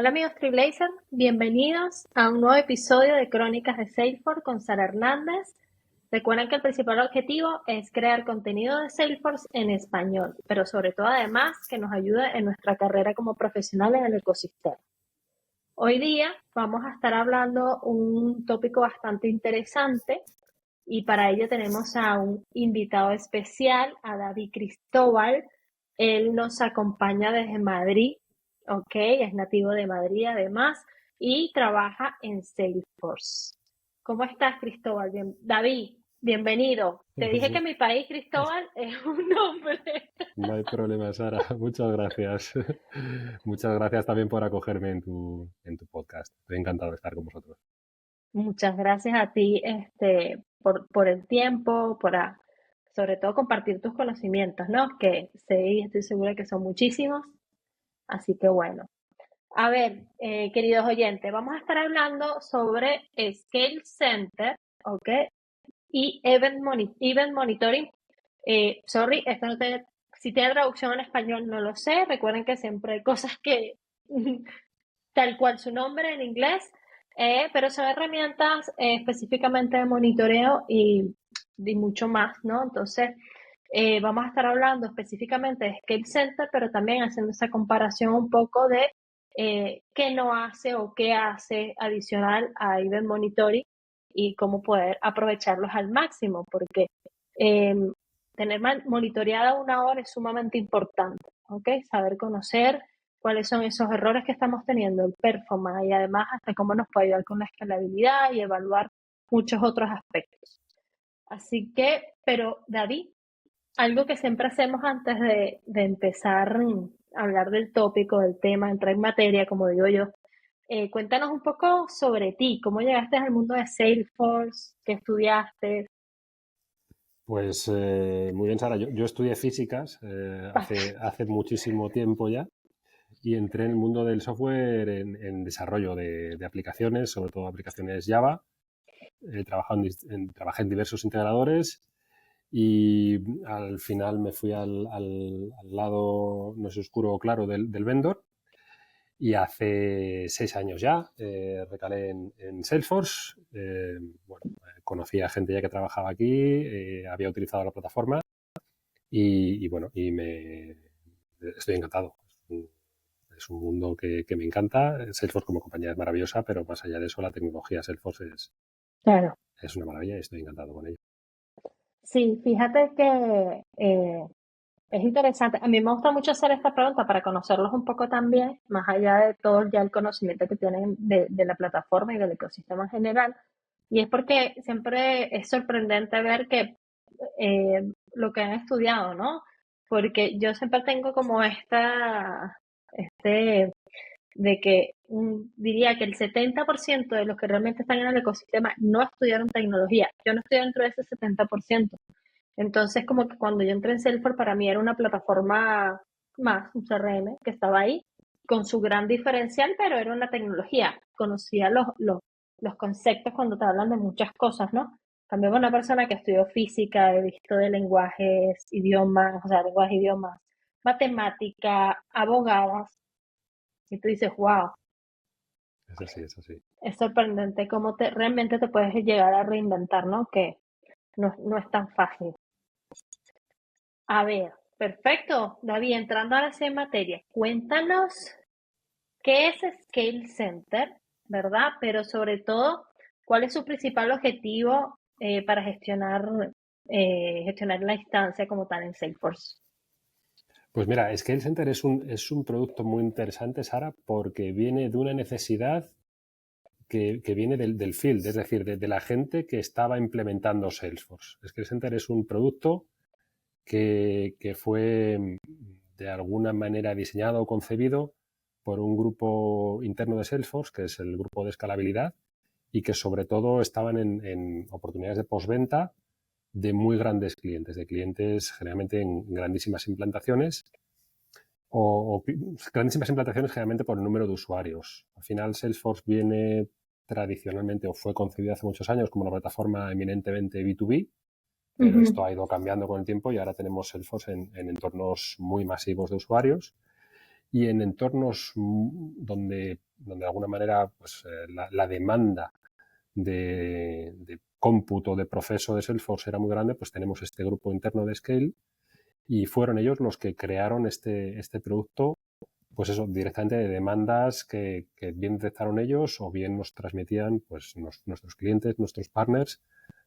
Hola amigos Trailblazer, bienvenidos a un nuevo episodio de Crónicas de Salesforce con Sara Hernández. Recuerden que el principal objetivo es crear contenido de Salesforce en español, pero sobre todo además que nos ayude en nuestra carrera como profesionales en el ecosistema. Hoy día vamos a estar hablando un tópico bastante interesante y para ello tenemos a un invitado especial, a David Cristóbal. Él nos acompaña desde Madrid, ok, es nativo de Madrid además y trabaja en Salesforce. ¿Cómo estás, Cristóbal? David, bienvenido. Te dije que en mi país Cristóbal es un nombre. No hay problema, Sara. Muchas gracias. Muchas gracias también por acogerme en tu podcast. Estoy encantado de estar con vosotros. Muchas gracias a ti por el tiempo, sobre todo compartir tus conocimientos, ¿no? Que sé y estoy segura que son muchísimos. Así que bueno. A ver, queridos oyentes, vamos a estar hablando sobre Scale Center, ¿ok? Y Event Monitoring. Sorry, si tiene traducción en español no lo sé. Recuerden que siempre hay cosas que tal cual su nombre en inglés, pero son herramientas específicamente de monitoreo y mucho más, ¿no? Entonces, vamos a estar hablando específicamente de Scale Center, pero también haciendo esa comparación un poco de qué no hace o qué hace adicional a Event Monitoring y cómo poder aprovecharlos al máximo, porque eh, tener monitoreada una hora es sumamente importante, ¿ok? Saber conocer cuáles son esos errores que estamos teniendo, el performance y además hasta cómo nos puede ayudar con la escalabilidad y evaluar muchos otros aspectos. Así que, pero David, algo que siempre hacemos antes de empezar a hablar del tópico, del tema, entrar en materia, como digo yo, cuéntanos un poco sobre ti, cómo llegaste al mundo de Salesforce, qué estudiaste. Pues muy bien, Sara. Yo estudié físicas hace muchísimo tiempo ya y entré en el mundo del software en desarrollo de aplicaciones, sobre todo aplicaciones Java. Trabajé en diversos integradores y al final me fui al lado, no sé, oscuro o claro del vendor. Y hace 6 años ya recalé en Salesforce. Conocí a gente ya que trabajaba aquí, había utilizado la plataforma y bueno, estoy encantado. Es un mundo que me encanta. Salesforce como compañía es maravillosa, pero más allá de eso, la tecnología Salesforce Claro. es una maravilla y estoy encantado con ella. Sí, fíjate que es interesante. A mí me gusta mucho hacer esta pregunta para conocerlos un poco también, más allá de todo ya el conocimiento que tienen de la plataforma y del ecosistema en general. Y es porque siempre es sorprendente ver que lo que han estudiado, ¿no? Porque yo siempre tengo como este, de que diría que el 70% de los que realmente están en el ecosistema no estudiaron tecnología. Yo no estoy dentro de ese 70%. Entonces, como que cuando yo entré en Salesforce, para mí era una plataforma más, un CRM que estaba ahí, con su gran diferencial, pero era una tecnología. Conocía los conceptos cuando te hablan de muchas cosas, ¿no? También una persona que estudió física, he visto de lenguajes, idiomas, o sea, lenguajes, idiomas, matemática, abogadas, y tú dices, wow, Es así, es así. es sorprendente cómo realmente te puedes llegar a reinventar, ¿no? Que no es tan fácil. A ver, perfecto. David, entrando ahora sí en materia, cuéntanos qué es Scale Center, ¿verdad? Pero sobre todo, ¿cuál es su principal objetivo para gestionar la instancia como tal en Salesforce? Pues mira, Scale Center es un producto muy interesante, Sara, porque viene de una necesidad que viene del field, es decir, de la gente que estaba implementando Salesforce. Scale Center es un producto que fue de alguna manera diseñado o concebido por un grupo interno de Salesforce, que es el grupo de escalabilidad, y que sobre todo estaban en oportunidades de postventa de muy grandes clientes, de clientes generalmente en grandísimas implantaciones o grandísimas implantaciones generalmente por el número de usuarios. Al final Salesforce viene tradicionalmente o fue concebida hace muchos años como una plataforma eminentemente B2B, pero esto Ujú. ha ido cambiando con el tiempo y ahora tenemos Salesforce en entornos muy masivos de usuarios y en entornos donde de alguna manera pues, la demanda de cómputo de proceso de Salesforce era muy grande, pues tenemos este grupo interno de Scale y fueron ellos los que crearon este producto, pues eso, directamente de demandas que bien detectaron ellos o bien nos transmitían pues nuestros clientes, nuestros partners,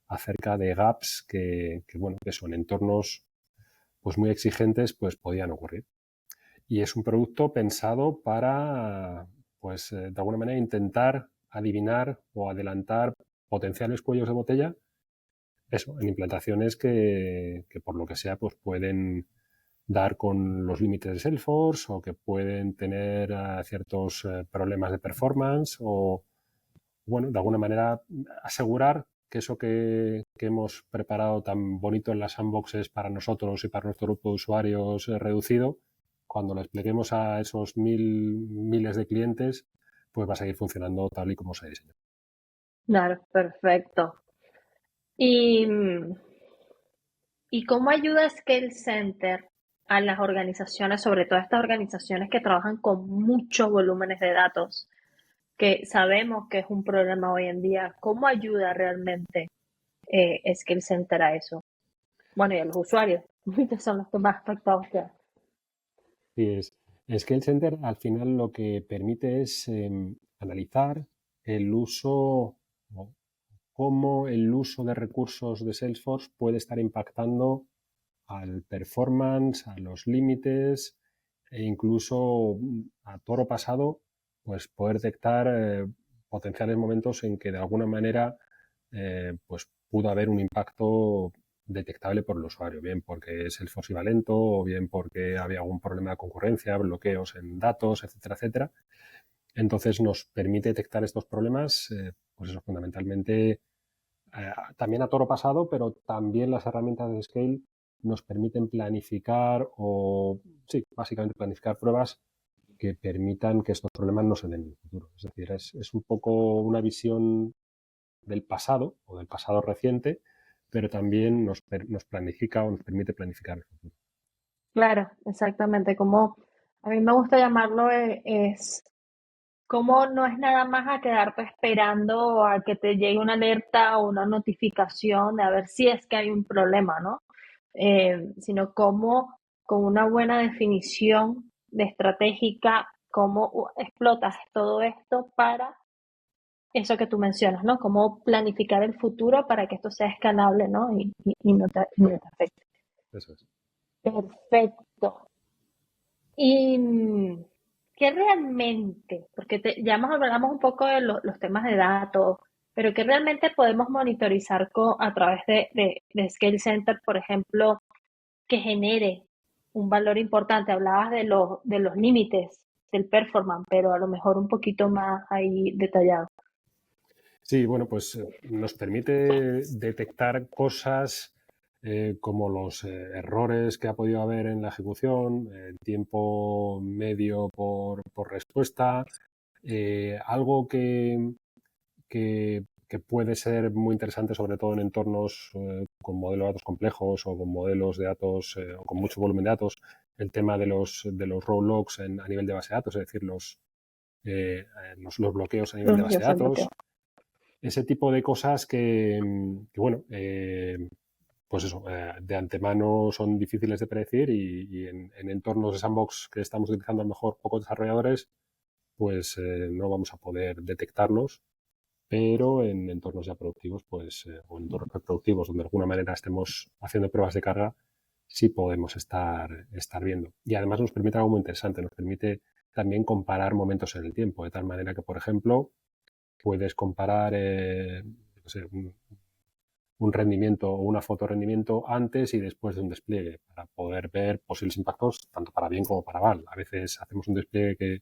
acerca de gaps bueno, que son entornos pues muy exigentes, pues podían ocurrir. Y es un producto pensado para, pues de alguna manera, intentar adivinar o adelantar potenciales cuellos de botella, eso, en implantaciones que por lo que sea, pues pueden dar con los límites de Salesforce o que pueden tener ciertos problemas de performance o, bueno, de alguna manera asegurar que eso que hemos preparado tan bonito en las sandboxes para nosotros y para nuestro grupo de usuarios reducido, cuando lo despleguemos a esos miles de clientes, pues va a seguir funcionando tal y como se diseñó. Claro, perfecto. ¿Y, ¿y cómo ayuda Scale Center a las organizaciones, sobre todo estas organizaciones que trabajan con muchos volúmenes de datos, que sabemos que es un problema hoy en día? ¿Cómo ayuda realmente Scale Center a eso? Bueno, y a los usuarios, que son los que más afectados quedan. Y es que el Center al final lo que permite es analizar el uso o cómo el uso de recursos de Salesforce puede estar impactando al performance, a los límites e incluso a toro pasado, pues poder detectar potenciales momentos en que de alguna manera pues pudo haber un impacto detectable por el usuario, bien porque Salesforce iba lento o bien porque había algún problema de concurrencia, bloqueos en datos, etcétera, etcétera. Entonces nos permite detectar estos problemas, pues eso fundamentalmente también a toro pasado, pero también las herramientas de Scale nos permiten planificar o, sí, básicamente planificar pruebas que permitan que estos problemas no se den en el futuro. Es decir, es un poco una visión del pasado o del pasado reciente, pero también nos planifica o nos permite planificar el futuro. Claro, exactamente. Como a mí me gusta llamarlo, es como no es nada más a quedarte esperando a que te llegue una alerta o una notificación de a ver si es que hay un problema, ¿no? Sino como con una buena definición de estratégica, cómo explotas todo esto para eso que tú mencionas, ¿no? Cómo planificar el futuro para que esto sea escalable, ¿no? Y no te afecte. Eso es. Perfecto. Y qué realmente, porque ya hablamos un poco de los temas de datos, pero qué realmente podemos monitorizar a través de Scale Center, por ejemplo, que genere un valor importante. Hablabas de los límites del performance, pero a lo mejor un poquito más ahí detallado. Sí, bueno, pues nos permite detectar cosas como los errores que ha podido haber en la ejecución, el tiempo medio por respuesta, algo que puede ser muy interesante, sobre todo en entornos con modelos de datos complejos o con modelos de datos o con mucho volumen de datos, el tema de los row logs a nivel de base de datos, es decir, los bloqueos a nivel de base de Yo sé bloqueo. datos, ese tipo de cosas bueno, pues eso, de antemano son difíciles de predecir y en entornos de sandbox que estamos utilizando a lo mejor pocos desarrolladores, pues no vamos a poder detectarlos, pero en entornos ya productivos, pues, o en entornos productivos donde de alguna manera estemos haciendo pruebas de carga, sí podemos estar viendo. Y además nos permite algo muy interesante, nos permite también comparar momentos en el tiempo, de tal manera que, por ejemplo, puedes comparar no sé, un rendimiento o una foto rendimiento antes y después de un despliegue para poder ver posibles impactos tanto para bien como para mal. A veces hacemos un despliegue que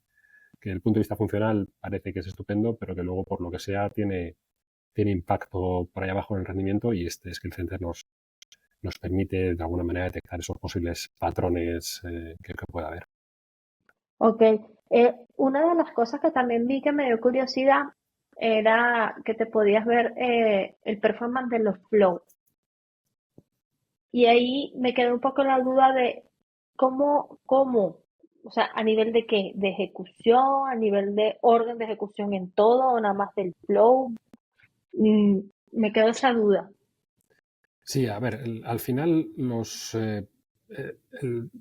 desde el punto de vista funcional parece que es estupendo, pero que luego por lo que sea tiene impacto por ahí abajo en el rendimiento y este Skill Center nos permite de alguna manera detectar esos posibles patrones que pueda haber. Ok, una de las cosas que también vi que me dio curiosidad era que te podías ver el performance de los flows. Y ahí me quedó un poco la duda de cómo. O sea, ¿a nivel de qué? ¿De ejecución? ¿A nivel de orden de ejecución en todo? ¿O nada más del flow? Mm, me quedó esa duda. Sí, a ver, al final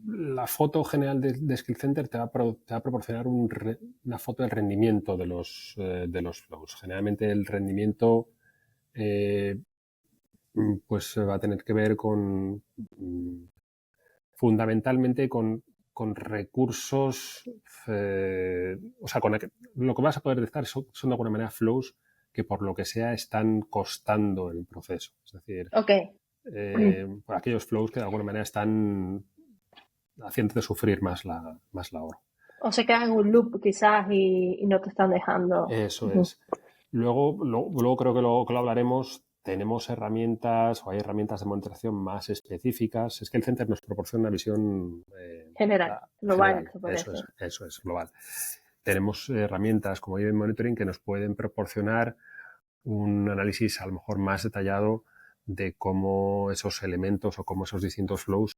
la foto general de Skill Center te va a proporcionar una foto del rendimiento de los flows. Generalmente el rendimiento eh, pues va a tener que ver fundamentalmente con recursos, o sea, lo que vas a poder detectar son de alguna manera flows que por lo que sea están costando el proceso. Es decir, Ok. por aquellos flows que de alguna manera están haciéndote sufrir más la hora. O se quedan en un loop quizás y no te están dejando. Eso Ujú. es. Luego creo que lo hablaremos. Tenemos herramientas o hay herramientas de monitorización más específicas. Es que el Center nos proporciona una visión General, global, general. se puede decir. Eso es, global. Tenemos herramientas como Event Monitoring que nos pueden proporcionar un análisis a lo mejor más detallado de cómo esos elementos o cómo esos distintos flows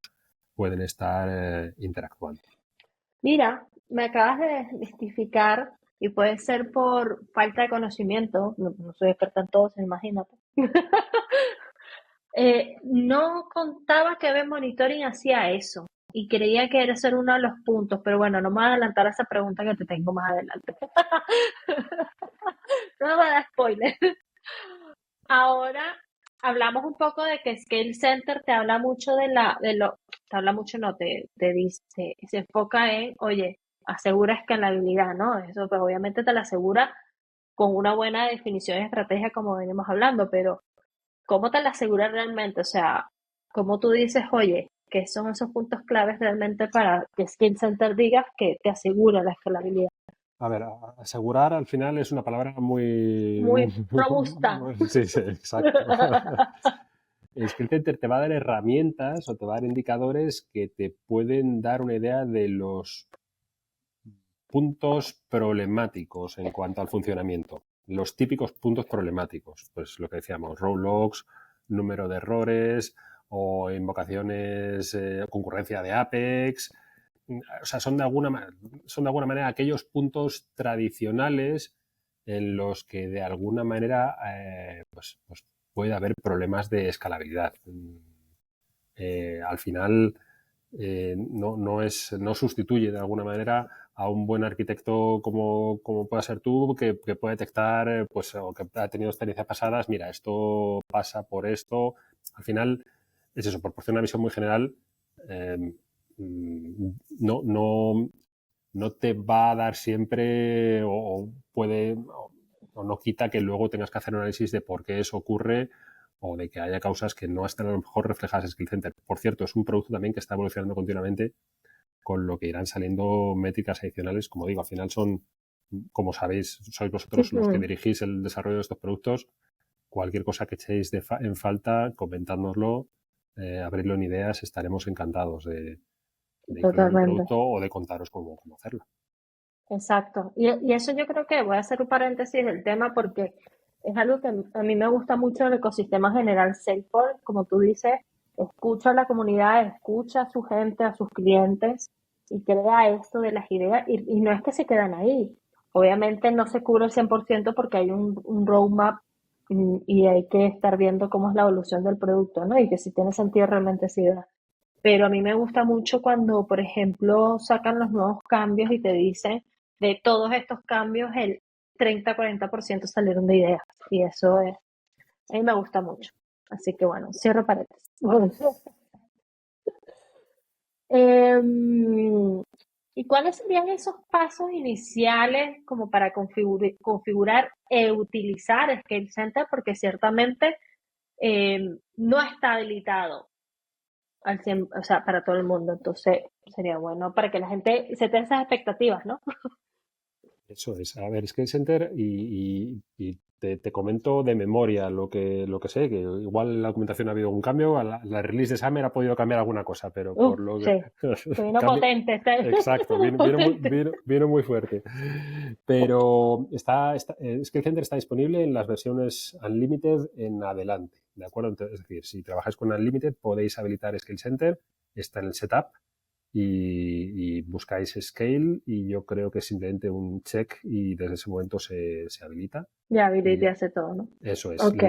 pueden estar interactuando. Mira, me acabas de desmistificar y puede ser por falta de conocimiento, no soy experta en todo, imagínate. No contaba que Web Monitoring hacía eso y creía que era ser uno de los puntos, pero bueno, no me voy a adelantar a esa pregunta que te tengo más adelante. No me voy a dar spoiler. Ahora hablamos un poco de que Scale Center te habla mucho te habla mucho, no, te dice, se enfoca en, oye, asegura escalabilidad, ¿no? Eso pues obviamente te la asegura con una buena definición y estrategia como venimos hablando, pero ¿cómo te la asegura realmente? O sea, ¿cómo tú dices, oye, qué son esos puntos claves realmente para que Skill Center digas que te asegura la escalabilidad? A ver, asegurar al final es una palabra muy... Muy robusta. Sí, sí, exacto. El Skill Center te va a dar herramientas o te va a dar indicadores que te pueden dar una idea de los puntos problemáticos en cuanto al funcionamiento. Los típicos puntos problemáticos, pues lo que decíamos, row logs, número de errores o invocaciones, concurrencia de Apex. O sea, son de alguna manera aquellos puntos tradicionales en los que de alguna manera pues puede haber problemas de escalabilidad. Al final no sustituye de alguna manera a un buen arquitecto como pueda ser tú, que puede detectar, pues, o que ha tenido experiencias pasadas, mira, esto pasa por esto. Al final es eso, proporciona una visión muy general. eh, no, no, no te va a dar siempre o puede o no quita que luego tengas que hacer un análisis de por qué eso ocurre o de que haya causas que no están a lo mejor reflejadas en Skill Center. Por cierto, es un producto también que está evolucionando continuamente con lo que irán saliendo métricas adicionales. Como digo, al final son, como sabéis, sois vosotros los que dirigís el desarrollo de estos productos. Cualquier cosa que echéis en falta, comentádnoslo, abrirlo en ideas, estaremos encantados de incluirlo en el Totalmente. producto o de contaros cómo hacerlo. Exacto. Y eso yo creo que voy a hacer un paréntesis del tema porque es algo que a mí me gusta mucho el ecosistema general Salesforce, como tú dices, escucha a la comunidad, escucha a su gente, a sus clientes y crea esto de las ideas y no es que se quedan ahí. Obviamente no se cubre el 100% porque hay un roadmap y hay que estar viendo cómo es la evolución del producto, ¿no? Y que si tiene sentido realmente esa idea. Pero a mí me gusta mucho cuando, por ejemplo, sacan los nuevos cambios y te dicen de todos estos cambios, el 30-40% salieron de ideas. Y eso es, a mí me gusta mucho. Así que bueno, cierro paréntesis. ¿Y cuáles serían esos pasos iniciales como para configurar e utilizar Scale Center? Porque ciertamente no está habilitado al 100, o sea, para todo el mundo. Entonces, sería bueno para que la gente se tenga esas expectativas, ¿no? Eso es. A ver, Scale Center y te comento de memoria lo que sé, que igual en la documentación ha habido un cambio, la release de Summer ha podido cambiar alguna cosa, pero por lo que... Sí, que vino cambio, potente, está exacto, potente. vino muy fuerte. Pero Scale Center está disponible en las versiones Unlimited en adelante, ¿de acuerdo? Entonces, es decir, si trabajáis con Unlimited podéis habilitar Scale Center, está en el setup y buscáis Scale y yo creo que es simplemente un check y desde ese momento se habilita. Ya Y habilité ya, hace todo, ¿no? eso es. Ok,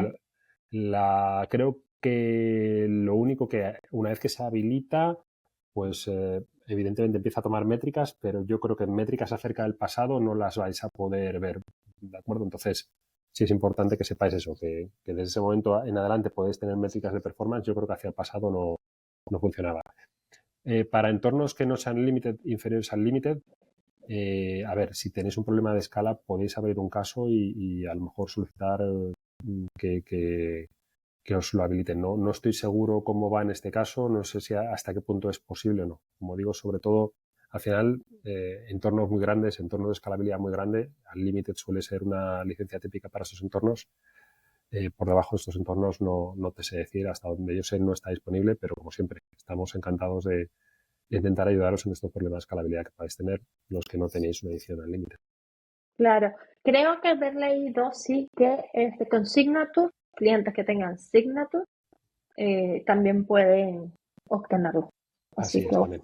Creo que lo único que una vez que se habilita, pues evidentemente empieza a tomar métricas, pero yo creo que métricas acerca del pasado no las vais a poder ver, ¿de acuerdo? Entonces, sí es importante que sepáis eso, que desde ese momento en adelante podéis tener métricas de performance. Yo creo que hacia el pasado no funcionaba. Para entornos que no sean limited, inferiores al limited, a ver, si tenéis un problema de escala, podéis abrir un caso y a lo mejor solicitar que, que- que os lo habiliten. No estoy seguro cómo va en este caso, no sé si hasta qué punto es posible o no. Como digo, sobre todo, al final, entornos muy grandes, entornos de escalabilidad muy grande, Unlimited suele ser una licencia típica para esos entornos. Por debajo de estos entornos no te sé decir, hasta donde yo sé no está disponible, pero como siempre, estamos encantados de intentar ayudaros en estos problemas de escalabilidad que podéis tener los que no tenéis una edición al límite. claro. Creo que haber leído sí que con Signature, clientes que tengan Signature, también pueden obtenerlo. Así Así que es bueno. también.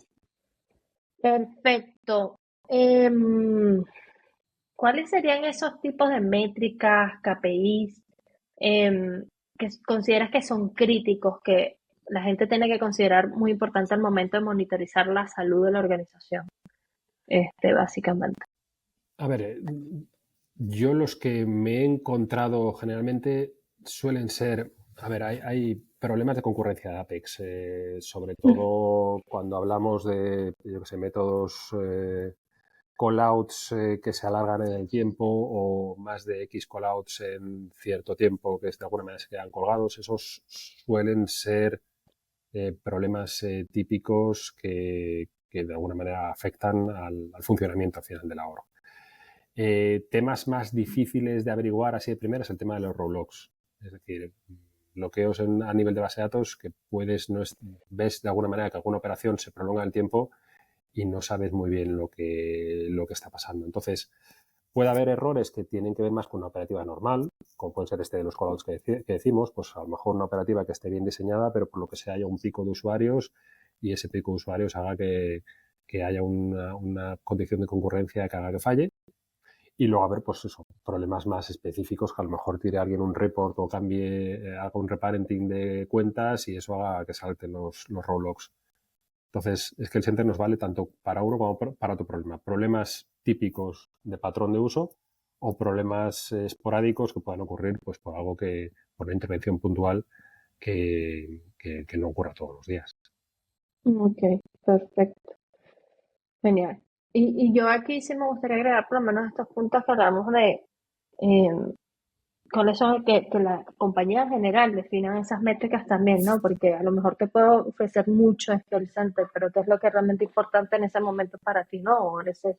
Perfecto. Em, ¿Cuáles serían esos tipos de métricas, KPIs, que consideras que son críticos, que la gente tiene que considerar muy importante al momento de monitorizar la salud de la organización? Básicamente. A ver, yo los que me he encontrado generalmente suelen ser, a ver, hay problemas de concurrencia de Apex, sobre todo cuando hablamos de, yo que sé, métodos callouts que se alargan en el tiempo o más de X callouts en cierto tiempo que de alguna manera se quedan colgados. Esos suelen ser problemas típicos que de alguna manera afectan al funcionamiento al final del ahorro. Temas más difíciles de averiguar así de primera es el tema de los row-logs. Es decir, bloqueos a nivel de base de datos que ves de alguna manera que alguna operación se prolonga el tiempo y no sabes muy bien lo que está pasando. Entonces, puede haber errores que tienen que ver más con una operativa normal, como puede ser este de los callouts que decimos, pues a lo mejor una operativa que esté bien diseñada, pero por lo que sea haya un pico de usuarios y ese pico de usuarios haga que haya una condición de concurrencia que haga que falle. Y luego haber, pues eso, problemas más específicos que a lo mejor tire alguien un report o haga un reparenting de cuentas y eso haga que salten los row logs. Entonces, es que el Center nos vale tanto para uno como para otro problema. Problemas típicos de patrón de uso o problemas esporádicos que puedan ocurrir pues por algo por una intervención puntual que no ocurra todos los días. Ok, perfecto. Genial. Y yo aquí sí me gustaría agregar por lo menos estos puntos que hablamos de eh, cuáles son que la compañía en general definan esas métricas también, ¿no? Porque a lo mejor te puedo ofrecer mucho Excel Center, pero ¿qué es lo que es realmente importante en ese momento para ti, no? O en ese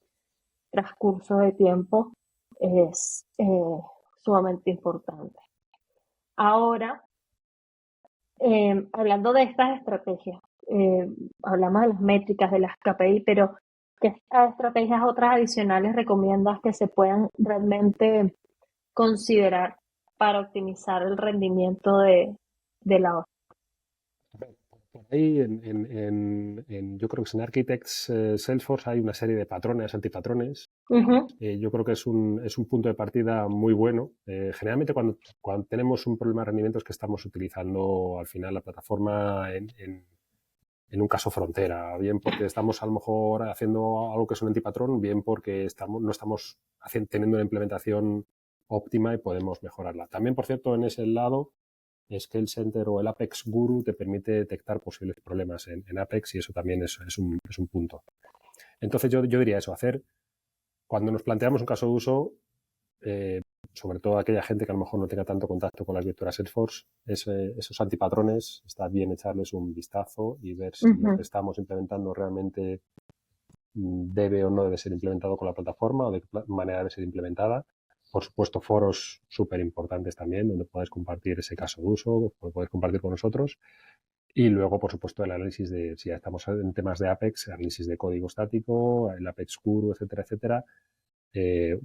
transcurso de tiempo es sumamente importante. Ahora, hablando de estas estrategias, hablamos de las métricas, de las KPI, pero ¿qué estrategias otras adicionales recomiendas que se puedan realmente considerar para optimizar el rendimiento de la hora? Por ahí, yo creo que en Architects Salesforce hay una serie de patrones, antipatrones. Ujú, Yo creo que es un punto de partida muy bueno. Generalmente cuando tenemos un problema de rendimiento es que estamos utilizando al final la plataforma en un caso frontera, bien porque estamos a lo mejor haciendo algo que es un antipatrón, bien porque no estamos teniendo una implementación óptima y podemos mejorarla. También, por cierto, en ese lado, Scale Center o el Apex Guru te permite detectar posibles problemas en Apex y eso también es un punto. Entonces yo diría eso, cuando nos planteamos un caso de uso, eh, sobre todo aquella gente que a lo mejor no tenga tanto contacto con la arquitectura Salesforce, esos antipatrones, está bien echarles un vistazo y ver si lo ujú. que estamos implementando realmente debe o no debe ser implementado con la plataforma o de qué manera debe ser implementada. Por supuesto, foros súper importantes también, donde podáis compartir ese caso de uso, lo podéis compartir con nosotros. Y luego, por supuesto, el análisis si ya estamos en temas de Apex, análisis de código estático, el Apex Guru, etcétera, etcétera, eh,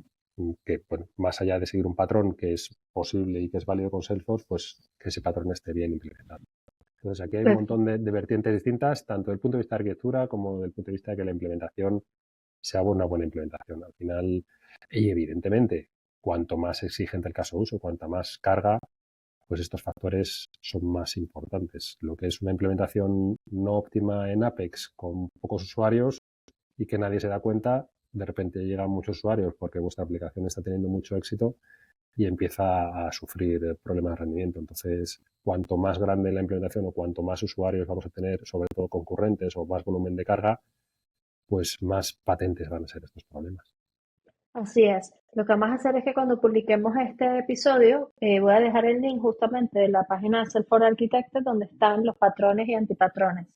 que bueno, más allá de seguir un patrón que es posible y que es válido con Salesforce, pues que ese patrón esté bien implementado. Entonces, aquí hay un Pues, montón de vertientes distintas, tanto desde el punto de vista de arquitectura como desde el punto de vista de que la implementación sea una buena implementación. Al final, y evidentemente, cuanto más exigente el caso de uso, cuanta más carga, pues estos factores son más importantes. Lo que es una implementación no óptima en Apex con pocos usuarios y que nadie se da cuenta, de repente llegan muchos usuarios porque vuestra aplicación está teniendo mucho éxito y empieza a sufrir problemas de rendimiento. Entonces, cuanto más grande la implementación o cuanto más usuarios vamos a tener, sobre todo concurrentes o más volumen de carga, pues más patentes van a ser estos problemas. así es. Lo que vamos a hacer es que cuando publiquemos este episodio, voy a dejar el link justamente de la página de Self for Architects donde están los patrones y antipatrones,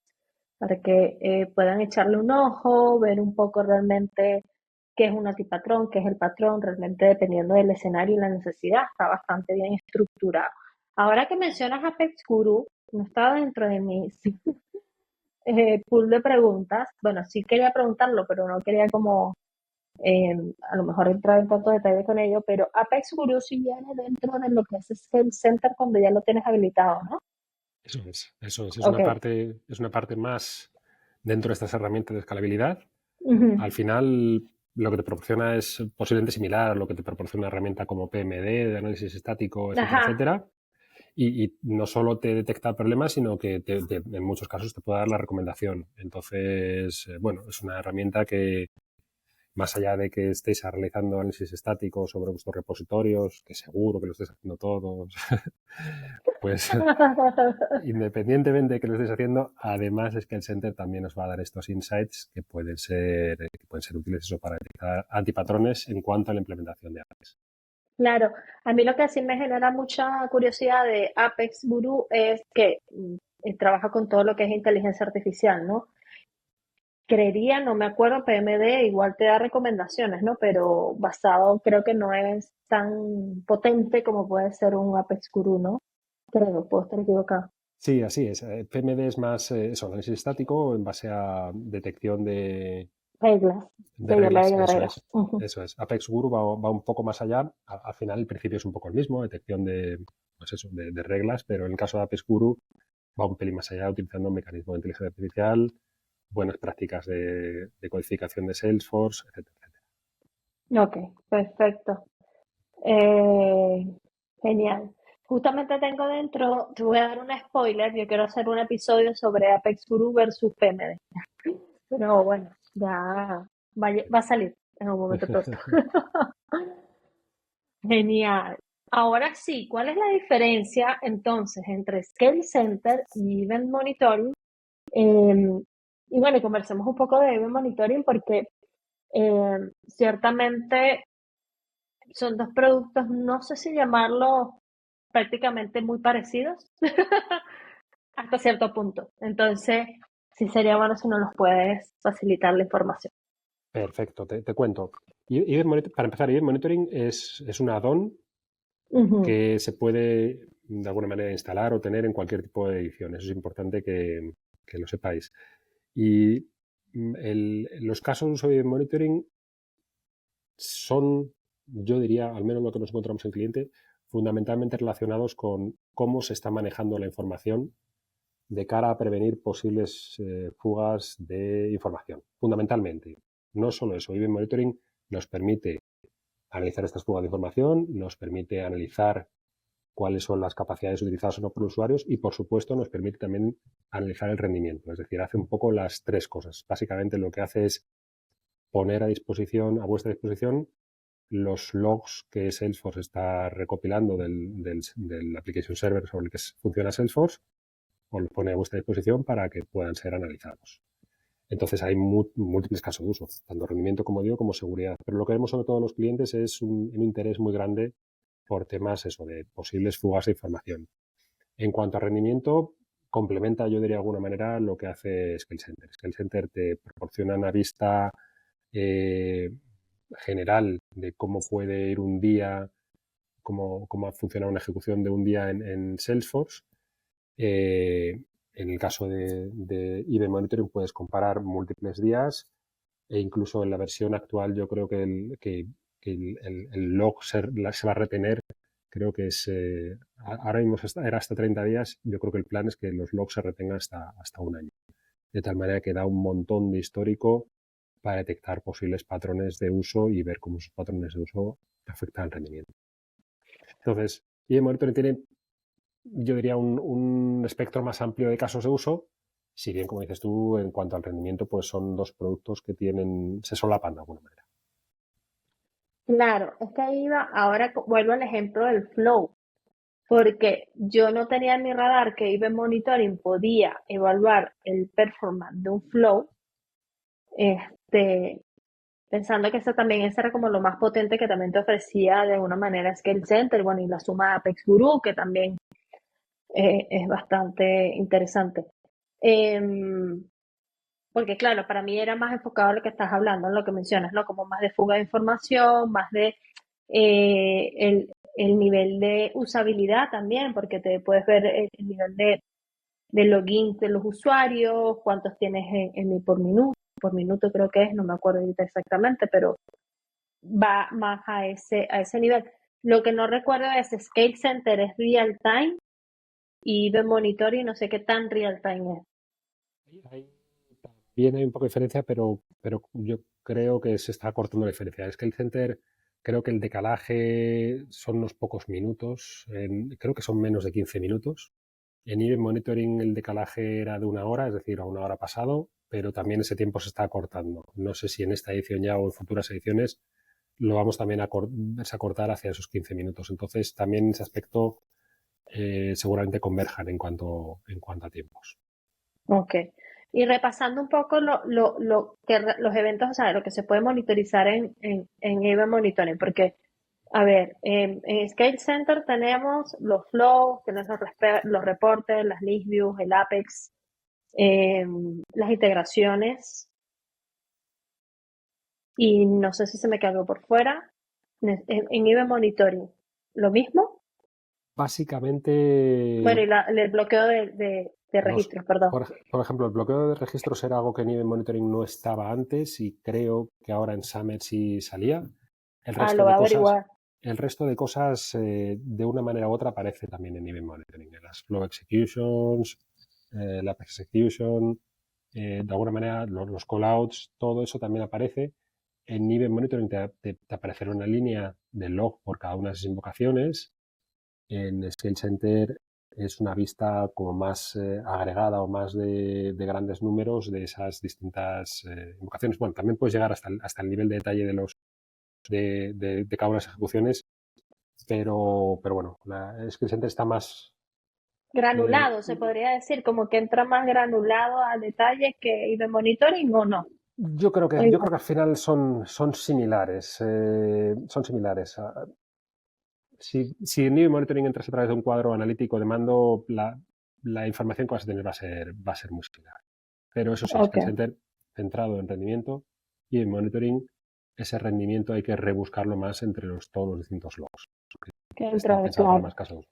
para que puedan echarle un ojo, ver un poco realmente qué es un antipatrón, qué es el patrón, realmente dependiendo del escenario y la necesidad, está bastante bien estructurado. Ahora que mencionas Apex Guru, no estaba dentro de mis pool de preguntas. Bueno, sí quería preguntarlo, pero no quería como a lo mejor entrar en tanto detalle con ello, pero Apex Guru sí viene dentro de lo que es Skill Center cuando ya lo tienes habilitado, ¿no? Eso es Ok. es una parte más dentro de estas herramientas de escalabilidad. Ujú. Al final, lo que te proporciona es posiblemente similar a lo que te proporciona una herramienta como PMD, de análisis estático, etcétera, Ajá. etcétera. Y no solo te detecta problemas, sino que en muchos casos te puede dar la recomendación. Entonces, bueno, es una herramienta que, más allá de que estéis realizando análisis estático sobre vuestros repositorios, que seguro que lo estéis haciendo todos, pues independientemente de que lo estéis haciendo, además es que el Center también os va a dar estos insights que pueden ser útiles eso para detectar antipatrones en cuanto a la implementación de APIs. Claro, a mí lo que sí me genera mucha curiosidad de Apex Guru es que trabaja con todo lo que es inteligencia artificial, ¿no? Creería, no me acuerdo, PMD igual te da recomendaciones, ¿no? Pero basado creo que no es tan potente como puede ser un Apex Guru, ¿no? Creo, puedo estar equivocado. Sí, así es. PMD es más eso, análisis estático en base a detección Reglas, de de reglas. ley de reglas. Ujú. Eso es. Apex Guru va un poco más allá. Al final, el principio es un poco el mismo, detección pues eso, de reglas, pero en el caso de Apex Guru va un pelín más allá, utilizando un mecanismo de inteligencia artificial, buenas prácticas de codificación de Salesforce, etcétera, etcétera. Ok, perfecto. Eh, Genial. Justamente tengo dentro, te voy a dar un spoiler, yo quiero hacer un episodio sobre Apex Guru versus PMD. Pero bueno, ya va a salir en un momento pronto. Genial. Ahora sí, ¿cuál es la diferencia entonces entre Scale Center y Event Monitoring? Eh, y bueno, conversemos un poco de Event Monitoring porque ciertamente son dos productos, no sé si llamarlos prácticamente muy parecidos hasta cierto punto. Entonces, sí sería bueno si nos los puedes facilitar la información. Perfecto, te cuento. Para empezar, Event Monitoring es un add-on Ujú. que se puede de alguna manera instalar o tener en cualquier tipo de edición. Eso es importante que lo sepáis. Y los casos de uso de monitoring son, yo diría, al menos lo que nos encontramos en cliente, fundamentalmente relacionados con cómo se está manejando la información de cara a prevenir posibles fugas de información. Fundamentalmente, no solo eso, Event Monitoring nos permite analizar estas fugas de información, nos permite analizar cuáles son las capacidades utilizadas o no por los usuarios y, por supuesto, nos permite también analizar el rendimiento. Es decir, hace un poco las tres cosas. Básicamente lo que hace es poner a vuestra disposición, los logs que Salesforce está recopilando del application server sobre el que funciona Salesforce, os los pone a vuestra disposición para que puedan ser analizados. Entonces hay múltiples casos de uso, tanto rendimiento como digo, como seguridad. Pero lo que vemos sobre todo en los clientes es un interés muy grande por temas eso, de posibles fugas de información. En cuanto a rendimiento, complementa, yo diría de alguna manera, lo que hace Scale Center. Scale Center te proporciona una vista eh, general de cómo puede ir un día, cómo funciona una ejecución de un día en Salesforce. En el caso de Event Monitoring puedes comparar múltiples días e incluso en la versión actual yo creo que el log se va a retener, Creo que es, ahora mismo era hasta 30 días, yo creo que el plan es que los logs se retengan hasta un año. De tal manera que da un montón de histórico para detectar posibles patrones de uso y ver cómo esos patrones de uso afectan al rendimiento. Entonces, Event Monitoring tiene, yo diría, un espectro más amplio de casos de uso, si bien, como dices tú, en cuanto al rendimiento, pues son dos productos que se solapan de alguna manera. Claro, es que ahí va, ahora vuelvo al ejemplo del flow, porque yo no tenía en mi radar que Event Monitoring podía evaluar el performance de un flow, este, pensando que ese era como lo más potente que también te ofrecía de alguna manera Scale Center, bueno, y la suma de Apex Guru, que también es bastante interesante. Em, Porque claro, para mí era más enfocado en lo que estás hablando, en lo que mencionas, ¿no? Como más de fuga de información, más de el nivel de usabilidad también, porque te puedes ver el nivel de login de los usuarios, cuántos tienes por minuto creo que es, no me acuerdo ahorita exactamente, pero va más a ese nivel. Lo que no recuerdo es Scale Center es real time y de monitoring no sé qué tan real time es. Ahí también hay un poco de diferencia, pero yo creo que se está cortando la diferencia. Es que el Center, creo que el decalaje son unos pocos minutos, creo que son menos de 15 minutos. En Event Monitoring el decalaje era de una hora, es decir, a una hora pasado, pero también ese tiempo se está acortando. No sé si en esta edición ya o en futuras ediciones lo vamos también a verse a cortar hacia esos 15 minutos. Entonces, también ese aspecto seguramente converjan en cuanto a tiempos. Ok. Y repasando un poco los eventos, o sea, lo que se puede monitorizar en Event Monitoring, porque, a ver, en Scale Center tenemos los flows, tenemos los reportes, las list views, el Apex, las integraciones, y no sé si se me quedó por fuera. En Event Monitoring, ¿lo mismo? Bueno, Básicamente, y el bloqueo de los, registros, perdón. por ejemplo, el bloqueo de registros era algo que en Event Monitoring no estaba antes y creo que ahora en Summer sí salía. El Ah, resto lo voy de a cosas, averiguar. el resto de cosas de una manera u otra aparece también en Event Monitoring. En las Flow Executions, la Apex Execution, de alguna manera los callouts, todo eso también aparece. En Event Monitoring te aparecerá una línea de log por cada una de esas invocaciones. En Scale Center es una vista como más agregada o más de grandes números de esas distintas invocaciones. Bueno, también puedes llegar hasta el nivel de detalle de cada una de las ejecuciones, pero bueno, Scale Center está más... eh, Granulado, se podría decir, como que entra más granulado a detalle que Event Monitoring o no. yo creo que, O yo igual. creo que al final son similares. Son similares. Si en New Monitoring entras a través de un cuadro analítico de mando, la información que vas a tener va a ser muy similar. Pero eso sí, es Ok, que el Center centrado en rendimiento y en monitoring, ese rendimiento hay que rebuscarlo más entre todos los distintos logs. que Está entra, pensado para claro. más casos.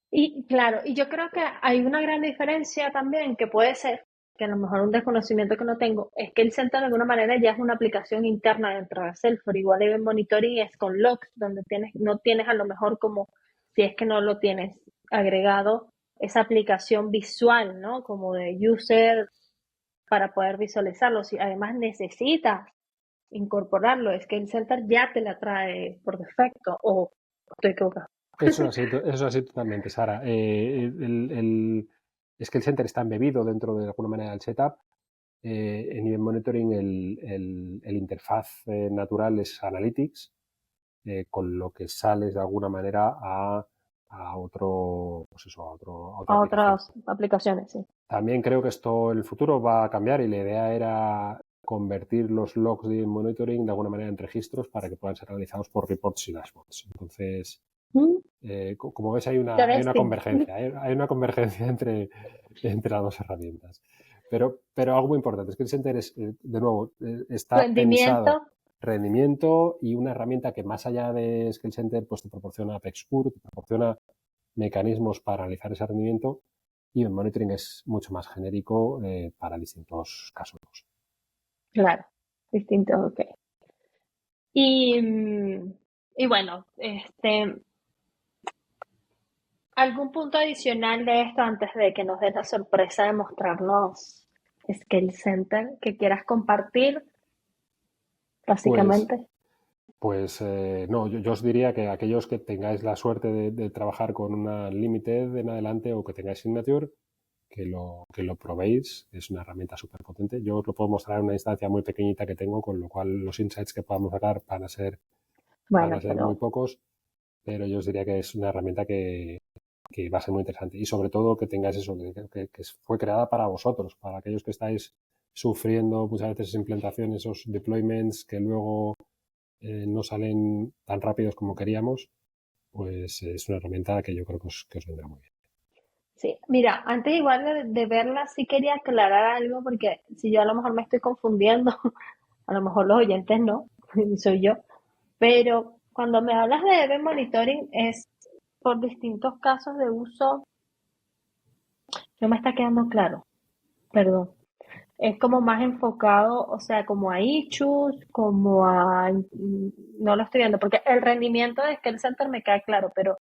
Y claro, y yo creo que hay una gran diferencia también que puede ser, que a lo mejor un desconocimiento que no tengo, es que el Center de alguna manera ya es una aplicación interna dentro de Salesforce. Igual Event Monitoring es con logs, donde no tienes a lo mejor como, si es que no lo tienes agregado, esa aplicación visual, ¿no? Como de user para poder visualizarlo. Si además necesitas incorporarlo, es que el Center ya te la trae por defecto, o estoy equivocado. Eso es así totalmente, Sara. Es que el Center está embebido dentro de alguna manera del setup. En Event Monitoring el interfaz natural es Analytics, con lo que sales de alguna manera a otro, pues eso, a otra A aplicación. otras aplicaciones, sí. También creo que esto en el futuro va a cambiar y la idea era convertir los logs de monitoring de alguna manera en registros para que puedan ser analizados por reports y dashboards. Entonces, Mm, como ves, hay una interesting. convergencia, hay una convergencia entre las dos herramientas. Pero algo muy importante es que el Center de nuevo, está Rendimiento, pensado rendimiento y una herramienta que más allá de Skill Center pues te proporciona Apex Cure, te proporciona mecanismos para analizar ese rendimiento y el monitoring es mucho más genérico para distintos casos. claro, distinto, ok. Y, y bueno, ¿Algún punto adicional de esto antes de que nos des la sorpresa de mostrarnos Scale Center que quieras compartir, Pues, básicamente? no, yo os diría que aquellos que tengáis la suerte de trabajar con una Limited en adelante o que tengáis Signature, que lo probéis. Es una herramienta súper potente. Yo os lo puedo mostrar en una instancia muy pequeñita que tengo, con lo cual los insights que podamos sacar van a Bueno, ser muy pero pocos, pero yo os diría que es una herramienta que va a ser muy interesante. Y sobre todo que tengáis eso, que fue creada para vosotros, para aquellos que estáis sufriendo muchas veces implementación, esos deployments que luego no salen tan rápidos como queríamos, pues es una herramienta que yo creo que os vendrá muy bien. sí, mira, antes igual de verla, sí quería aclarar algo, porque si yo a lo mejor me estoy confundiendo, a lo mejor los oyentes no, soy yo, pero cuando me hablas de event monitoring es por distintos casos de uso, no me está quedando claro, perdón. Es como más enfocado, o sea, como a issues, como a... No lo estoy viendo, porque el rendimiento de Scale Center me queda claro, pero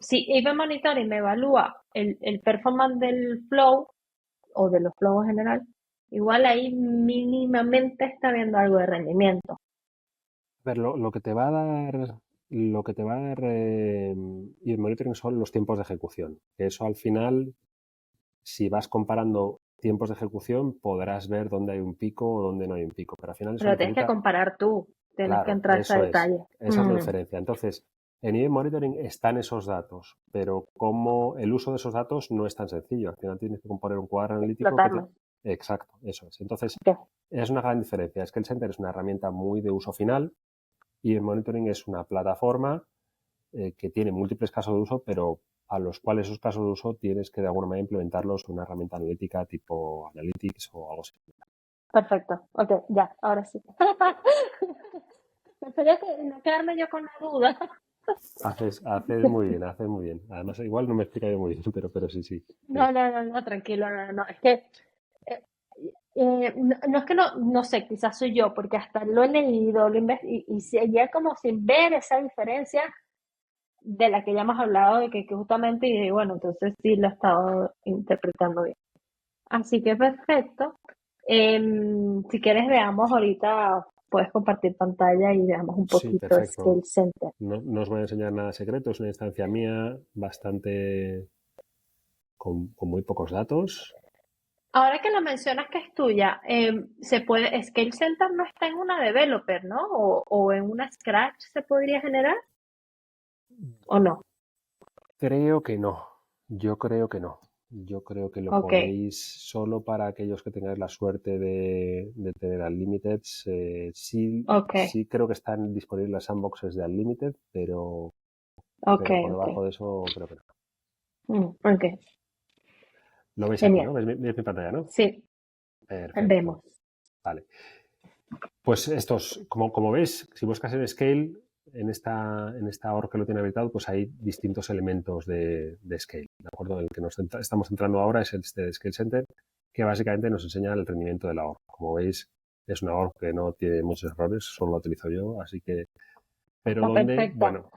si Event Monitoring me evalúa el performance del flow o de los flows en general, igual ahí mínimamente está viendo algo de rendimiento. A ver, lo que te va a dar y el monitoring son los tiempos de ejecución. Que eso al final, si vas comparando tiempos de ejecución, podrás ver dónde hay un pico o dónde no hay un pico. Pero al final eso Pero tienes que necesita, comparar tú, tienes que claro, entrar a ese eso es. detalle. Esa es la diferencia. Entonces, en Event Monitoring están esos datos, pero como el uso de esos datos no es tan sencillo. Al final tienes que componer un cuadro analítico que te... Explotarlo. Exacto, eso es. Entonces, Ok. es una gran diferencia. Es que el Center es una herramienta muy de uso final y el monitoring es una plataforma que tiene múltiples casos de uso, pero a los cuales esos casos de uso tienes que de alguna manera implementarlos en una herramienta analítica tipo Analytics o algo así. Perfecto. Ok, ya, ahora sí. Espero que no quedarme yo con la duda. Haces muy bien, haces muy bien. Además, igual no me explica yo muy bien, pero sí, sí. No, no, no, no, tranquilo, no, no, no. Es que eh, no, no es que no, no sé, quizás soy yo, porque hasta lo he leído, y seguía como sin ver esa diferencia de la que ya hemos hablado, de que justamente, y bueno, entonces sí lo he estado interpretando bien. Así que perfecto. Si quieres, veamos ahorita, puedes compartir pantalla y veamos un Sí, poquito de Scale perfecto. Center. No os voy a enseñar nada secreto, es una instancia mía bastante con muy pocos datos. Ahora que lo mencionas que es tuya, se puede, Scale Center no está en una developer, ¿no? O en una Scratch se podría generar, ¿o no? Creo que no. Yo creo que no. Yo creo que lo Ok, podéis solo para aquellos que tengáis la suerte de tener Unlimited. Sí, ok, sí creo que están disponibles las sandboxes de Unlimited, pero, ok, pero por ok. debajo de eso creo que no. Ok, Lo veis aquí, genial. ¿no? ¿Veis mi pantalla, no? Sí, Perfecto. vemos. Vale. Pues estos, como veis, si buscas en Scale, en esta org que lo tiene habilitado, pues hay distintos elementos de Scale. ¿De acuerdo? El que estamos entrando ahora es este de Scale Center, que básicamente nos enseña el rendimiento de la org. Como veis, es una org que no tiene muchos errores, solo la utilizo yo, así que... Pero Está ¿dónde? perfecta. Bueno,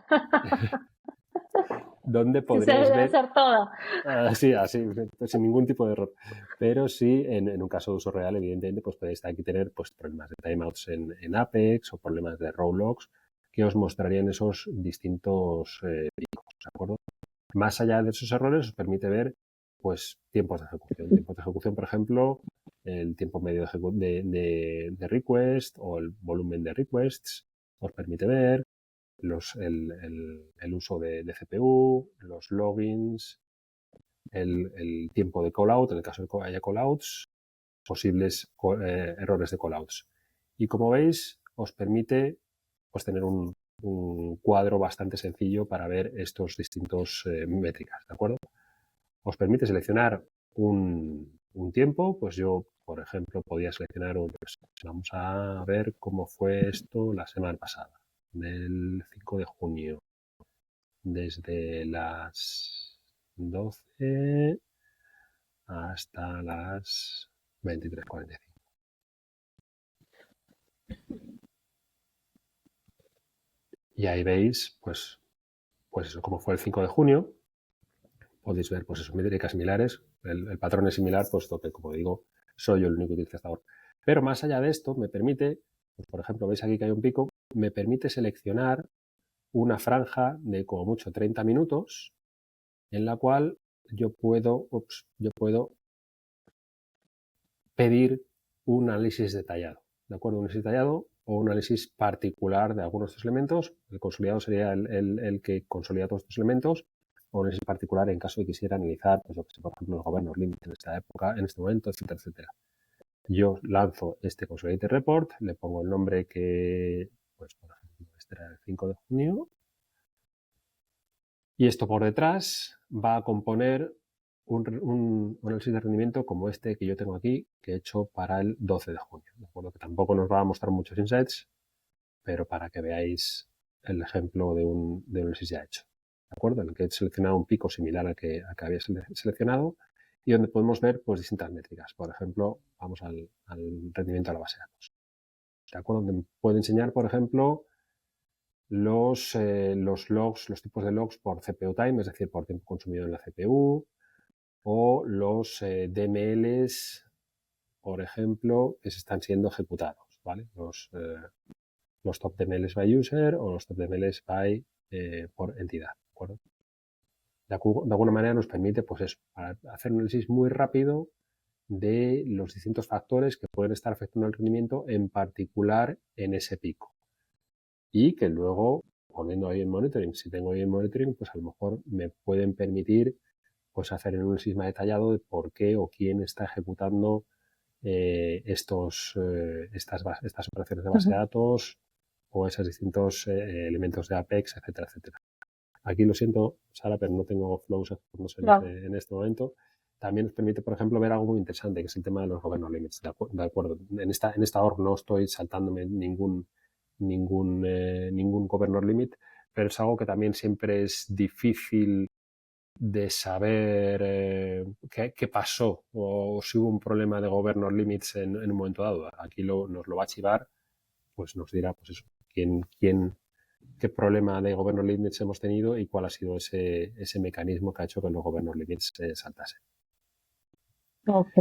¿dónde Se podríais debe ver? hacer toda. Así, sin ningún tipo de error. Pero sí, en un caso de uso real, evidentemente, pues podéis aquí tener pues, problemas de timeouts en Apex o problemas de row logs que os mostrarían esos distintos picos, ¿de acuerdo? Más allá de esos errores, os permite ver pues tiempos de ejecución. Tiempos de ejecución, por ejemplo, el tiempo medio de request o el volumen de requests, os permite ver el uso de CPU, los logins, el tiempo de callout, en el caso de que haya callouts, posibles errores de callouts. Y como veis, os permite pues, tener un cuadro bastante sencillo para ver estos distintos métricas, ¿de acuerdo? Os permite seleccionar un tiempo, pues yo, por ejemplo, podía seleccionar pues, vamos a ver cómo fue esto la semana pasada, del 5 de junio, desde las 12 hasta las 23:45. Y ahí veis, pues eso, cómo fue el 5 de junio. podéis ver, pues eso, métricas similares. El patrón es similar, puesto que, como digo, soy yo el único utilizador. Pero más allá de esto, me permite, pues por ejemplo, veis aquí que hay un pico, me permite seleccionar una franja de como mucho 30 minutos en la cual yo puedo pedir un análisis detallado, ¿de acuerdo? Un análisis detallado o un análisis particular de algunos de estos elementos. El consolidado sería el que consolida todos estos elementos, o un análisis particular en caso de que quisiera analizar, pues, por ejemplo, los gobiernos límites en esta época, en este momento, etcétera, etcétera. Yo lanzo este Consolidated Report, le pongo el nombre que, pues, por ejemplo, este era el 5 de junio, y esto por detrás va a componer un análisis de rendimiento como este que yo tengo aquí, que he hecho para el 12 de junio. De acuerdo, que tampoco nos va a mostrar muchos insights, pero para que veáis el ejemplo de un análisis ya hecho. ¿De acuerdo? En el que he seleccionado un pico similar al que había seleccionado y donde podemos ver, pues, distintas métricas. Por ejemplo, vamos al rendimiento de la base de datos. ¿De acuerdo? Donde puedo enseñar, por ejemplo, los logs, los tipos de logs por CPU time, es decir, por tiempo consumido en la CPU, o los DMLs, por ejemplo, que se están siendo ejecutados, ¿vale? Los top DMLs by user o los top DMLs by por entidad, ¿de acuerdo? De alguna manera nos permite, pues eso, hacer un análisis muy rápido de los distintos factores que pueden estar afectando el rendimiento, en particular en ese pico. Y que luego, poniendo ahí en monitoring, si tengo ahí en monitoring, pues a lo mejor me pueden permitir, pues, hacer un análisis más detallado de por qué o quién está ejecutando estas operaciones de base de datos o esos distintos elementos de Apex, etcétera, etcétera. Aquí lo siento, Sara, pero no tengo flows ejecutándose No. en este momento. También nos permite, por ejemplo, ver algo muy interesante, que es el tema de los governor limits. De acuerdo. En esta org no estoy saltándome ningún governor limit, pero es algo que también siempre es difícil de saber qué pasó o si hubo un problema de governor limits en un momento dado. Aquí nos lo va a chivar, pues nos dirá, pues eso, qué problema de governor limits hemos tenido y cuál ha sido ese mecanismo que ha hecho que los governor limits saltasen. Ok.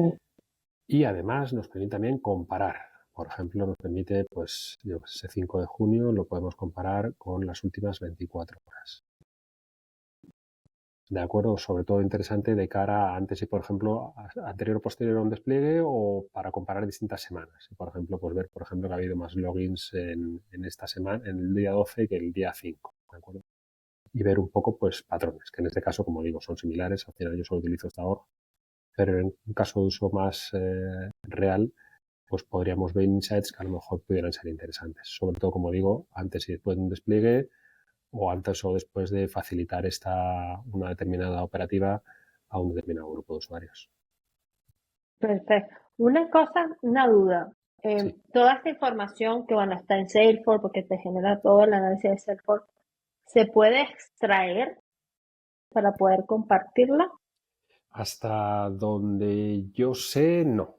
Y además nos permite también comparar. Por ejemplo, nos permite, pues, ese 5 de junio lo podemos comparar con las últimas 24 horas. De acuerdo, sobre todo interesante de cara a antes y, por ejemplo, anterior o posterior a un despliegue, o para comparar distintas semanas. Por ejemplo, pues ver, por ejemplo, que ha habido más logins en esta semana, en el día 12 que el día 5. ¿De acuerdo? Y ver un poco, pues, patrones, que en este caso, como digo, son similares. Al final yo solo utilizo esta org, pero en un caso de uso más real, pues podríamos ver insights que a lo mejor pudieran ser interesantes. Sobre todo, como digo, antes y después de un despliegue, o antes o después de facilitar una determinada operativa a un determinado grupo de usuarios. Perfecto. Una duda. Sí. Toda esta información que van a estar en Salesforce, porque te genera todo el análisis de Salesforce, ¿se puede extraer para poder compartirla? Hasta donde yo sé, no.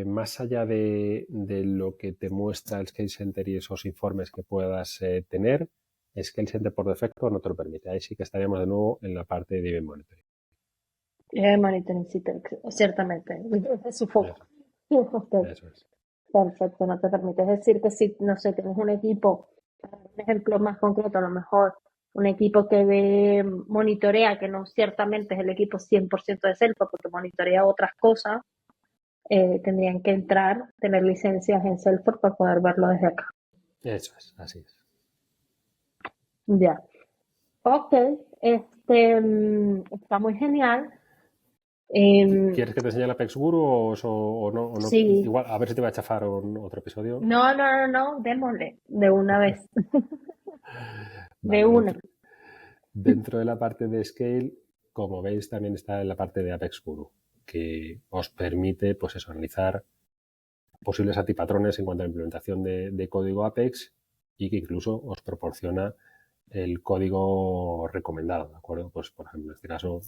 Más allá de lo que te muestra el Scale Center y esos informes que puedas tener, Scale Center por defecto no te lo permite. Ahí sí que estaríamos de nuevo en la parte de Event Monitoring. Monitoring, sí, ciertamente. Es su foco. Ok, Eso es. perfecto, no te permite. Es decir, que si, no sé, tienes un equipo, para un ejemplo más concreto, a lo mejor un equipo que monitorea, que no ciertamente es el equipo 100% de Salesforce, porque monitorea otras cosas, tendrían que entrar, tener licencias en Salesforce para poder verlo desde acá. Eso es, así es. Ya. Ok, está muy genial. ¿Quieres que te enseñe el Apex Guru o no? Sí, Igual, a ver si te va a chafar otro episodio. no, démosle de una vez, de Vale, una. dentro de la parte de Scale, como veis, también está en la parte de Apex Guru, que os permite, pues eso, analizar posibles antipatrones en cuanto a la implementación de código Apex, y que incluso os proporciona el código recomendado, ¿de acuerdo? Pues, por ejemplo, en este caso,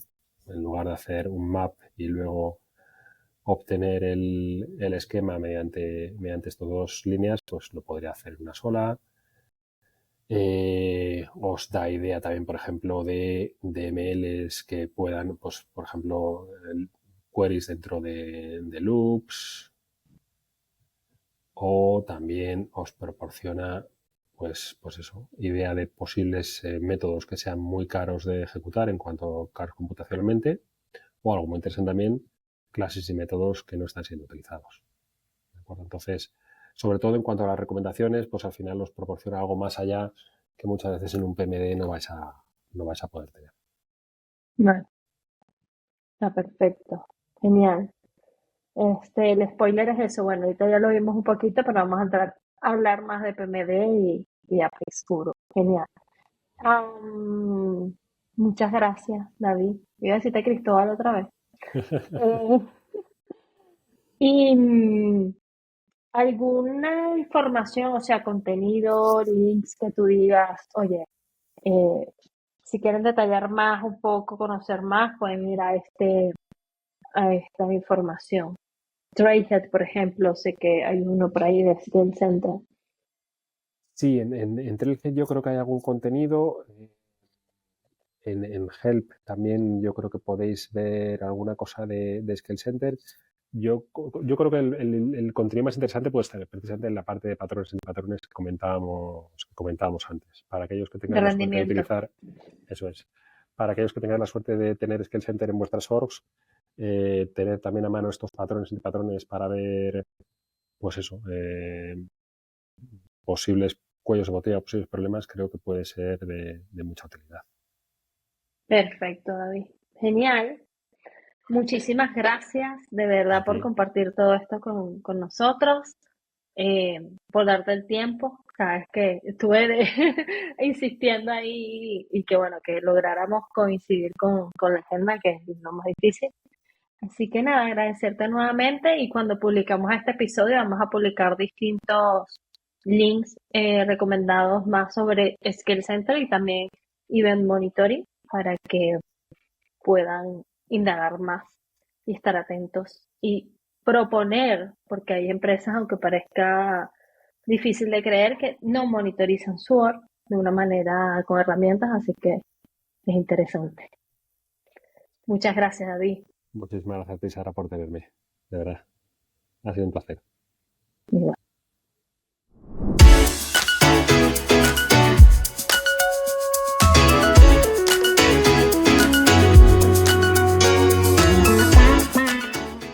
en lugar de hacer un map y luego obtener el esquema mediante estas dos líneas, pues lo podría hacer una sola. Os da idea también, por ejemplo, de MLs que puedan, pues, por ejemplo, queries dentro de loops, o también os proporciona, pues eso, idea de posibles métodos que sean muy caros de ejecutar en cuanto a caros computacionalmente, o algo muy interesante también, clases y métodos que no están siendo utilizados. ¿De acuerdo? Entonces, sobre todo en cuanto a las recomendaciones, pues al final os proporciona algo más allá que muchas veces en un PMD no vais a poder tener. Vale, está perfecto. Genial. El spoiler es eso. Bueno, ahorita ya lo vimos un poquito, pero vamos a entrar a hablar más de PMD y Apex Puro. Genial. Am, Muchas gracias, David. Iba a decirte Cristóbal otra vez. Eh, y alguna información, o sea, contenido, links que tú digas, oye, eh, si quieren detallar más un poco, conocer más, pueden ir a esta información. Trailhead, por ejemplo, sé que hay uno por ahí de Skill Center. Sí, en Trailhead yo creo que hay algún contenido. En Help también yo creo que podéis ver alguna cosa de Skill Center. Yo creo que el contenido más interesante puede estar precisamente en la parte de patrones que comentábamos antes. Para aquellos que De tengáis la suerte de rendimiento. utilizar, eso es. Para aquellos que tengáis la suerte de tener Skill Center en vuestras orgs, tener también a mano estos patrones para ver, pues eso, posibles cuellos de botella, posibles problemas, creo que puede ser de mucha utilidad. Perfecto, David. Genial. Muchísimas gracias de A verdad por ti. compartir todo esto con nosotros, por darte el tiempo. Sabes que estuve insistiendo ahí y que bueno, que lográramos coincidir con la agenda, que es lo más difícil. Así que nada, agradecerte nuevamente y cuando publicamos este episodio vamos a publicar distintos links recomendados más sobre Skill Center y también Event Monitoring para que puedan indagar más y estar atentos y proponer, porque hay empresas, aunque parezca difícil de creer, que no monitorizan su org de una manera con herramientas, así que es interesante. Muchas gracias, David. Muchísimas gracias a ti, Sara, por tenerme. De verdad. Ha sido un placer. Igual.